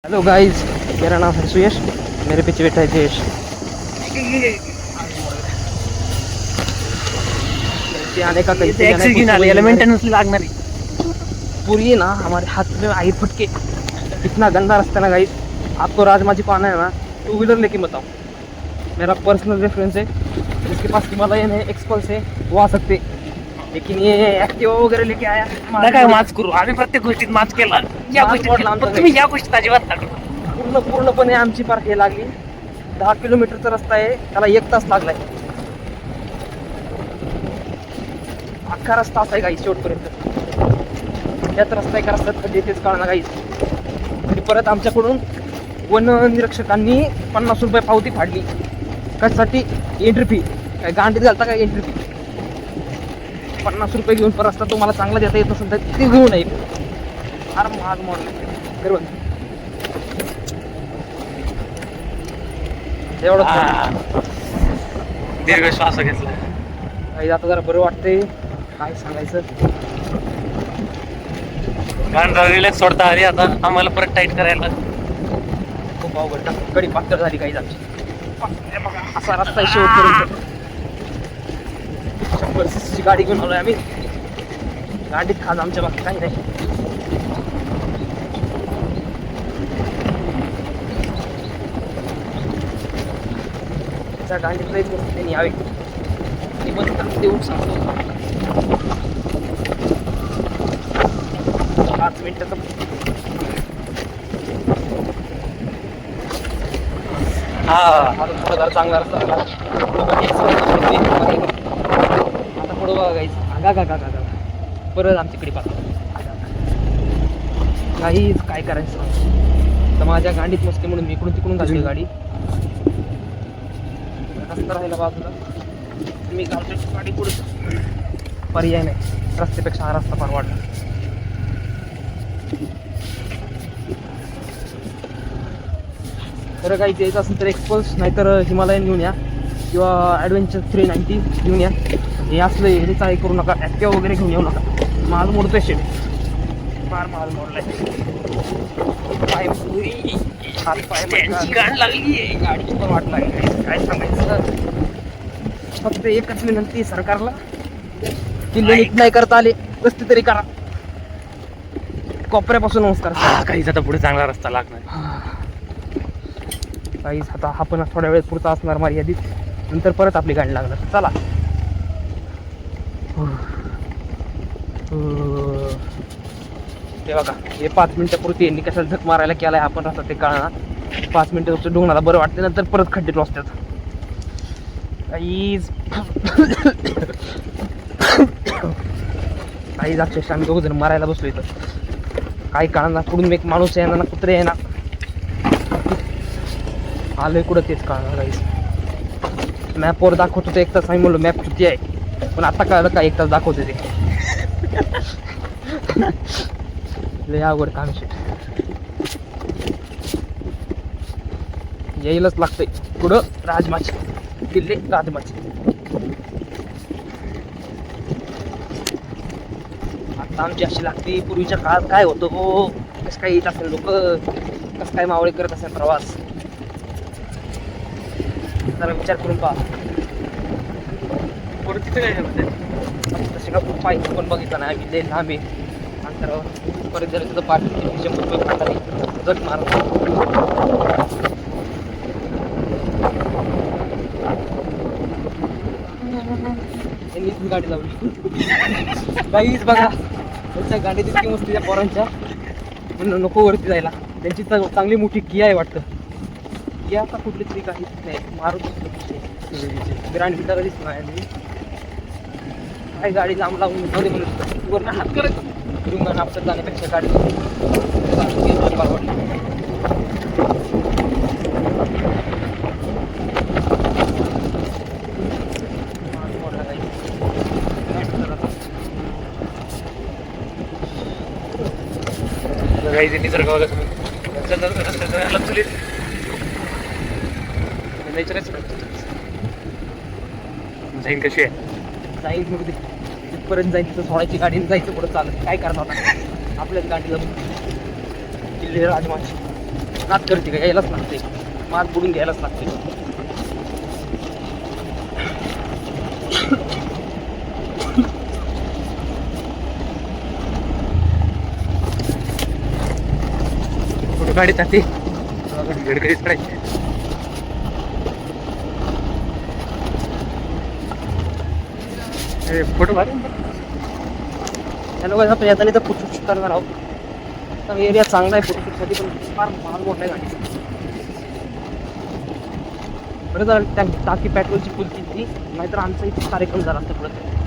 Hello guys, मेरा नाम है सुयश। मेरे पीछे बैठा है जयेश। कैसे आने का कैसे जाना है, कुछ समझ नहीं आ रहा है। मेंटेनेंस लागणार आहे. पूरी ना हमारे हाथ में आई फटके। इतना गंदा रास्ता है ना गाइस। आपको राजमाची को आना है ना, टू व्हीलर लेके मत आओ। मेरा पर्सनल रेफरेंस है, जिसके पास हिमालयन है, एक्सपल्स है, वो आ सकते। लेकिन ये एक्टिवा वगैरे लेके आया नका माच करू. आम्ही प्रत्येक गोष्टीत माच केला. या माच गोष्टीत बोट केला. लांबचा पण तुम्ही या गोष्टीत अजिबात नका. पूर्णपणे आमची पार हे लागली. 10 किलोमीटरचा रस्ता आहे, त्याला 1 तास लागलाय. अख्खा रस्ता असा आहे गाईस शेवटपर्यंत. याच रस्ता एका रस्त्यात खड्डे तेच कळणार गाईस. आणि परत आमच्याकडून वन निरीक्षकांनी 50 रुपये पावती फाडली. कशासाठी? Entry fee. काय गांडीत घालता काय एंट्री फी? 50 रुपये घेऊन पर रस्ता तुम्हाला चांगला देता येत नसेल तर ते घेऊ नये. फार महाग मॉडेल बरोबर. एवढं दीर्घ श्वास घेतला. काही आता जरा बरं वाटतंय. काय सांगायचं. गांडा रिलॅक्स सोडता आली. आता आम्हाला परत टाईट करायला. खूप अवघड कडी पातळ झाली काही आमची. असा रस्ता आहे शेवटपर्यंत. 100 सीसीची गाडी घेऊन आलोय आम्ही. गाडीत खाज आमच्या बाकी काही नाही. त्या गाडीतला एक गोष्ट त्यांनी यावी ती बंद देऊन सांगतो. 5 मिनिटाचं थोडा जरा चांगला रस्ता झाला. आता पुढं बघा गाईच. गा परत आमच्याकडे पाहतो. काहीच काय करायचं तर माझ्या गाडीत नसते म्हणून मी इकडून तिकडून घालली गाडी. रस्ता राहिला बाजूला, मी घालतो गाडी पुढे. पर्याय नाही, रस्त्यापेक्षा हा रस्ता फार वाढला. तर काही द्यायचं असेल तर एक्सपल्स नाहीतर हिमालयन घेऊन या किंवा ॲडव्हेंचर 390 घेऊन या. हे असलं हे काय करू नका. ॲक्टिवा वगैरे घेऊन येऊ नका. माल मोडतोय शेट. फार माल मोडलाय. पाय पुरी हात पाय गाड लागली. गाडी पण वाट लागली. काय सांगायचं. फक्त एकच विनंती सरकारला, किल्ले नीट नाही करता आले रस्ते तरी करा. कोपऱ्यापासून नमस्कार. काहीच आता पुढे चांगला रस्ता लागणार. काहीच आता हा पण थोड्या वेळ पुरता असणार मर्यादित. नंतर परत आपली गाडी लागणार. चला. ते बघा हे 5 मिनिटापुरती यांनी कशाला झक मारायला केलाय आपण रस्ता ते कळणार. 5 मिनिटं डोंगणाला बरं वाटते, नंतर परत खड्डे टोचतात. काहीच अक्षरशः आम्ही 2 जण मारायला बसलो इथं. काही कळणार. पुढून एक माणूस येणार ना, कुत्रे येणार. आलोय कुठं तेच कळणार काहीच. मॅपवर दाखवत होतं 1 तास. आम्ही म्हणलो मॅप चुकी आहे, पण आता कळलं का 1 तास दाखवते ते. लय अवघड काम शेट. यायलाच लागतंय पुढं राजमाची. किल्ले राजमाची. आता आमची अशी लागते. पूर्वीच्या काळात काय होतं हो, कसं काय येत असेल लोक, कसं काय मावळे करत असेल प्रवास. जरा विचार करून पहा. पुढे तिथे काय म्हणते. तसे का खूप पाहिजे पण बघितलं नाही आम्ही. लय लांब आहे अंतरावर. परत जर तिथं 100 रुपये फाटली जट मारत. त्यांनी गाडी लावली. काहीच बघा त्यांच्या गाडीत इतकी मस्ती त्या पोरांच्या. म्हणून नको वरती जायला. त्यांची चांगली मोठी किया आहे वाटतं. किया का कुठली तरी काही नाही. मारुती ब्रँड गिटार दिसत नाही. काय गाडी लांब लावून म्हणून वरनं हात करत रुंगाण आपल्यात जाण्यापेक्षा गाडी परवडली. निसर्ग जाईन कशी आहे. जाईल मग तिथपर्यंत जाईल. तिथं सोडायची गाडीने जायचं पुढं चालत. काय करणार आता आपल्याच गाडीला किल्ले राजमाची. नाद करते का यायलाच लागते, मात बुडून घ्यायलाच लागते. फोटो काढत ते गडगडीत काढायचे. फोटो भारी हॅलो गाईस, आपण येताना इथं फोटोशूट करणार आहोत. तर एरिया चांगला आहे फोटोशूटसाठी, पण फार महाग मोठा आहे गाडी. बरं झालं त्या टाकी पेट्रोलची फुल केली, नाहीतर आमचा इथे कार्यक्रम झाला असता पुढे.